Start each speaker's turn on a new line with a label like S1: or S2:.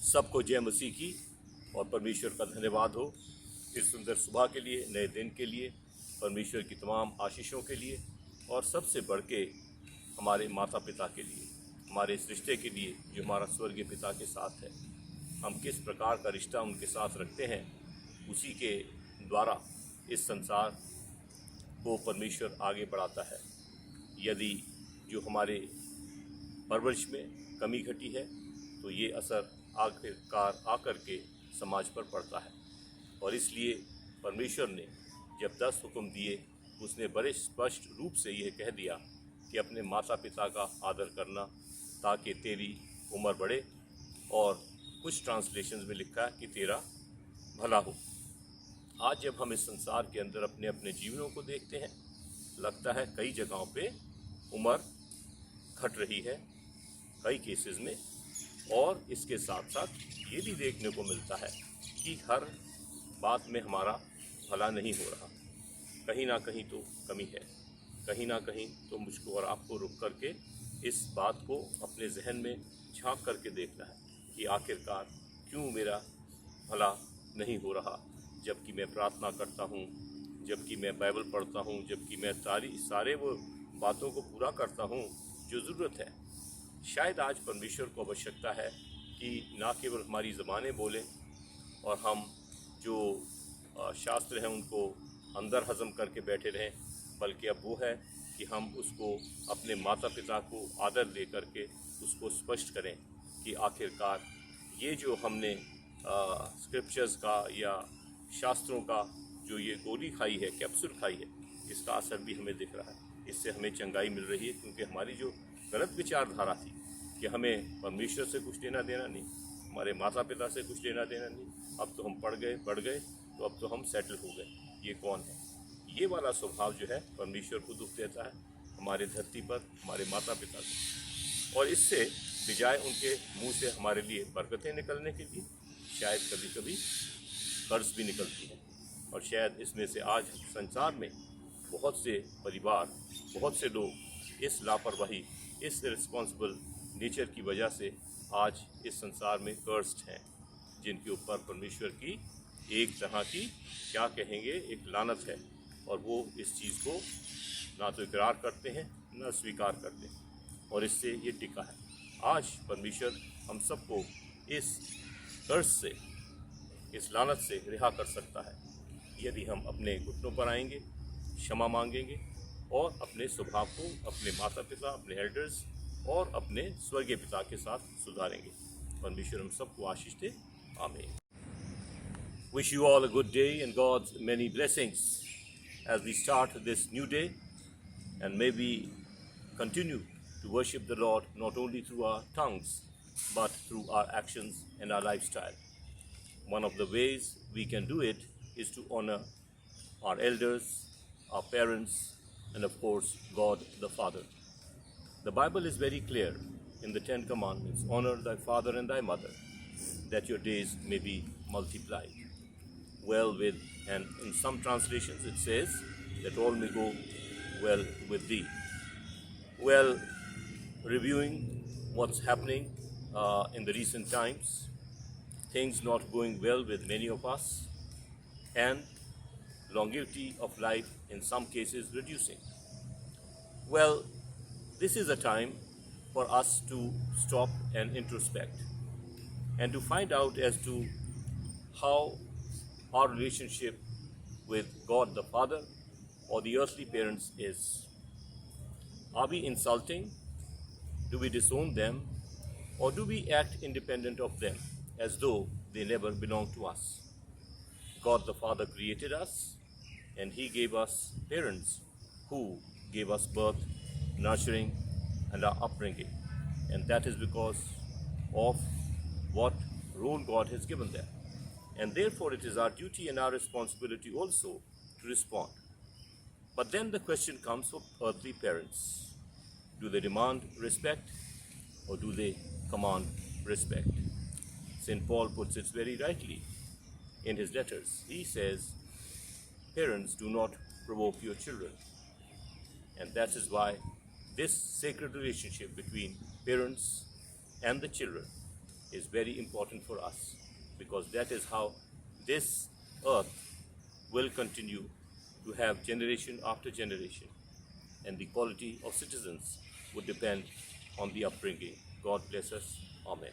S1: सबको जय मसीह की और परमेश्वर का धन्यवाद हो इस सुंदर सुबह के लिए, नए दिन के लिए, परमेश्वर की तमाम आशीषों के लिए और सबसे बढ़ के हमारे माता पिता के लिए, हमारे इस रिश्ते के लिए जो हमारा स्वर्गीय पिता के साथ है। हम किस प्रकार का रिश्ता उनके साथ रखते हैं, उसी के द्वारा इस संसार को परमेश्वर आगे बढ़ाता है। यदि जो हमारे परवरिश में कमी घटी है तो ये असर आखिरकार आकर के समाज पर पड़ता है। और इसलिए परमेश्वर ने जब 10 हुक्म दिए, उसने बड़े स्पष्ट रूप से यह कह दिया कि अपने माता पिता का आदर करना ताकि तेरी उम्र बढ़े, और कुछ ट्रांसलेशंस में लिखा है कि तेरा भला हो। आज जब हम इस संसार के अंदर अपने अपने जीवनों को देखते हैं, लगता है कई जगहों पे उम्र घट रही है कई केसेस में, और इसके साथ साथ ये भी देखने को मिलता है कि हर बात में हमारा भला नहीं हो रहा। कहीं ना कहीं तो कमी है, कहीं ना कहीं तो मुझको और आपको रुक करके इस बात को अपने जहन में झांक करके देखना है कि आखिरकार क्यों मेरा भला नहीं हो रहा। जबकि मैं प्रार्थना करता हूँ, जबकि मैं बाइबल पढ़ता हूँ, जबकि मैं सारे वो बातों को पूरा करता हूँ जो ज़रूरत है। शायद आज परमेश्वर को आवश्यकता है कि ना केवल हमारी ज़बानें बोलें और हम जो शास्त्र हैं उनको अंदर हज़म करके बैठे रहें, बल्कि अब वो है कि हम उसको अपने माता पिता को आदर दे करके उसको स्पष्ट करें कि आखिरकार ये जो हमने स्क्रिप्चर्स का या शास्त्रों का जो ये गोली खाई है, कैप्सूल खाई है, इसका असर भी हमें दिख रहा है। इससे हमें चंगाई मिल रही है, क्योंकि हमारी जो गलत विचारधारा थी कि हमें परमेश्वर से कुछ लेना देना नहीं, हमारे माता पिता से कुछ लेना देना नहीं, अब तो हम बढ़ गए तो अब तो हम सेटल हो गए, ये कौन है, ये वाला स्वभाव जो है परमेश्वर को दुख देता है हमारे धरती पर, हमारे माता पिता को। और इससे बजाय उनके मुंह से हमारे लिए बरकतें निकलने के लिए शायद कभी कभी कर्ज भी निकलती है। और शायद इसमें से आज संसार में बहुत से परिवार, बहुत से लोग इस लापरवाही, इस इर्रिस्पॉन्सिबल नेचर की वजह से आज इस संसार में कर्स्ड हैं, जिनके ऊपर परमेश्वर की एक तरह की क्या कहेंगे, एक लानत है। और वो इस चीज़ को ना तो इकरार करते हैं ना स्वीकार करते हैं, और इससे ये टिका है। आज परमेश्वर हम सबको इस कर्ज से, इस लानत से रिहा कर सकता है यदि हम अपने घुटनों पर आएंगे, क्षमा मांगेंगे और अपने स्वभाव को अपने माता पिता, अपने एल्डर्स और अपने स्वर्गीय पिता के साथ सुधारेंगे। परमेश्वर हम सबको आशीष दे। आमीन। Wish you all a good day and God's many blessings as we start this new day, and may we continue to worship the Lord not only through our tongues but through our actions and our lifestyle. One of the ways we can do it is to honor our elders, our parents, and of course God the Father. The Bible is very clear in the 10 Commandments: honor thy father and thy mother, that your days may be multiplied. And in some translations it says that all may go well with thee. Well, reviewing what's happening in the recent times, things not going well with many of us, and longevity of life in some cases reducing. Well, this is a time for us to stop and introspect and to find out as to how our relationship with God the Father or the earthly parents is. Are we insulting? Do we disown them? Or do we act independent of them as though they never belonged to us? God the Father created us, and He gave us parents who gave us birth, nurturing, and our upbringing. And that is because of what role God has given them. And therefore it is our duty and our responsibility also to respond. But then the question comes for earthly parents. Do they demand respect or do they command respect? St. Paul puts it very rightly in his letters. He says, parents, do not provoke your children. And that is why this sacred relationship between parents and the children is very important for us, because that is how this earth will continue to have generation after generation, and the quality of citizens would depend on the upbringing. God bless us. Amen.